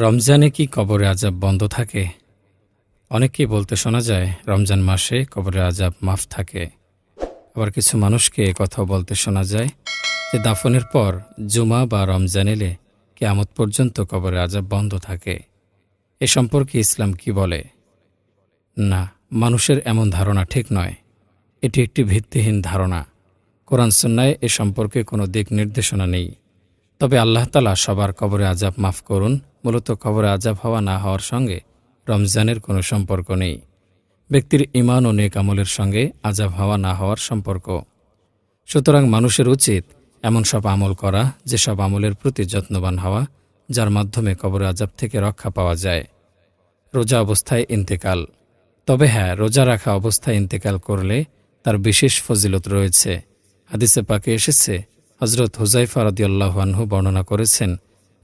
রমজানে কি কবরে আযাব বন্ধ থাকে? অনেককেই বলতে শোনা যায় রমজান মাসে কবরে আযাব মাফ থাকে। আবার কিছু মানুষকে কথাও বলতে শোনা যায় যে দাফনের পর জুমা বা রমজান এলে কিয়ামত পর্যন্ত কবরে আযাব বন্ধ থাকে। এ সম্পর্কে ইসলাম কি বলে? না, মানুষের এমন ধারণা ঠিক নয়। এটি একটি ভিত্তিহীন ধারণা। কোরআন সুন্নায় এ সম্পর্কে কোনো দিক নির্দেশনা নেই। তবে আল্লাহ তাআলা সবার কবরে আযাব মাফ করুন। মূলত কবরে আযাব হওয়া না হওয়ার সঙ্গে রমজানের কোনো সম্পর্ক নেই। ব্যক্তির ঈমান ও নেক আমলের সঙ্গে আযাব হওয়া না হওয়ার সম্পর্ক। সুতরাং মানুষের উচিত এমন সব আমল করা, যেসব আমলের প্রতি যত্নবান হওয়া, যার মাধ্যমে কবরে আযাব থেকে রক্ষা পাওয়া যায়। রোজা অবস্থায় ইন্তেকাল। তবে হ্যাঁ, রোজা রাখা অবস্থায় ইন্তেকাল করলে তার বিশেষ ফজিলত রয়েছে। হাদিসে পাকে এসেছে, হযরত হুযায়ফা রাদিয়াল্লাহু আনহু বর্ণনা করেছেন,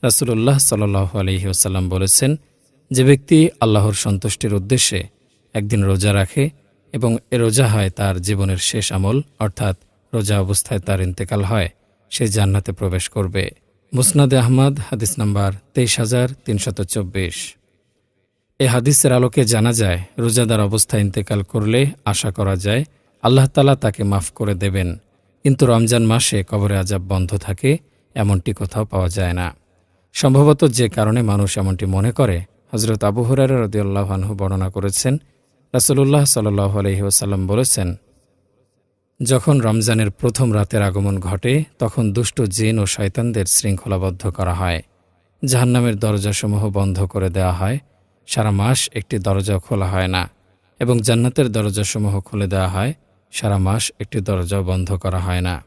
রাসূলুল্লাহ সাল্লাল্লাহু আলাইহি ওয়াসাল্লাম বলেছেন, যে ব্যক্তি আল্লাহর সন্তুষ্টির উদ্দেশ্যে একদিন রোজা রাখে এবং এ রোজা হয় তার জীবনের শেষ আমল, অর্থাৎ রোজা অবস্থায় তার ইন্তেকাল হয়, সে জান্নাতে প্রবেশ করবে। মুসনাদে আহমদ হাদিস নাম্বার ২৩,৩২৪। এ হাদিসের আলোকে জানা যায় রোজাদার অবস্থায় ইন্তেকাল করলে আশা করা যায় আল্লাহ তাআলা তাকে মাফ করে দেবেন। কিন্তু রমজান মাসে কবরে আযাব বন্ধ থাকে এমনটি কোথাও পাওয়া যায় না। সম্ভবত যে কারণে মানুষ এমনটি মনে করে, হযরত আবু হুরায়রা রাদিয়াল্লাহু আনহু বর্ণনা করেছেন, রাসূলুল্লাহ সাল্লাল্লাহু আলাইহি ওয়াসাল্লাম বলেছেন, যখন রমজানের প্রথম রাতের আগমন ঘটে তখন দুষ্ট জিন ও শয়তানদের শৃঙ্খলাবদ্ধ করা হয়, জাহান্নামের দরজাসমূহ বন্ধ করে দেওয়া হয়, সারা মাস একটি দরজাও খোলা হয় না, এবং জান্নাতের দরজাসমূহ খুলে দেওয়া হয়, সারা মাস একটি দরজাও বন্ধ করা হয় না।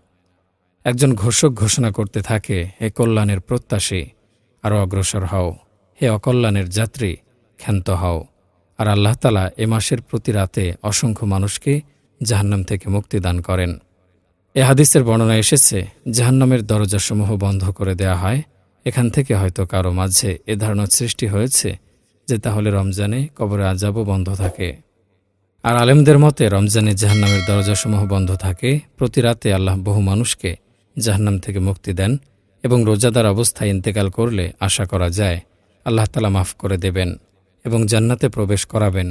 একজন ঘোষক ঘোষণা করতে থাকে, হে কল্যাণের প্রত্যাশী, আরও অগ্রসর হও, হে অকল্যাণের যাত্রী, ক্ষান্ত হও। আর আল্লাহ তাআলা এ মাসের প্রতি রাতে অসংখ্য মানুষকে জাহান্নাম থেকে মুক্তি দান করেন। এ হাদিসের বর্ণনা এসেছে, জাহান্নামের দরজাসমূহ বন্ধ করে দেয়া হয়। এখান থেকে হয়তো কারো মাঝে এ ধারণার সৃষ্টি হয়েছে যে তাহলে রমজানে কবরে আযাবও বন্ধ থাকে। আর আলেমদের মতে রমজানে জাহান্নামের দরজাসমূহ বন্ধ থাকে। প্রতি রাতে আল্লাহ বহু মানুষকে জাহান্নাম থেকে মুক্তি দেন এবং রোজাদার অবস্থায় ইন্তেকাল করলে আশা করা যায় আল্লাহ তাআলা মাফ করে দেবেন এবং জান্নাতে প্রবেশ করাবেন।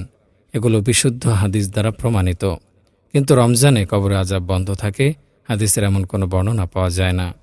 এগুলো বিশুদ্ধ হাদিস দ্বারা প্রমাণিত। কিন্তু রমজানে কবরে আযাব বন্ধ থাকে, হাদিসের এমন কোনো বর্ণনা পাওয়া যায় না।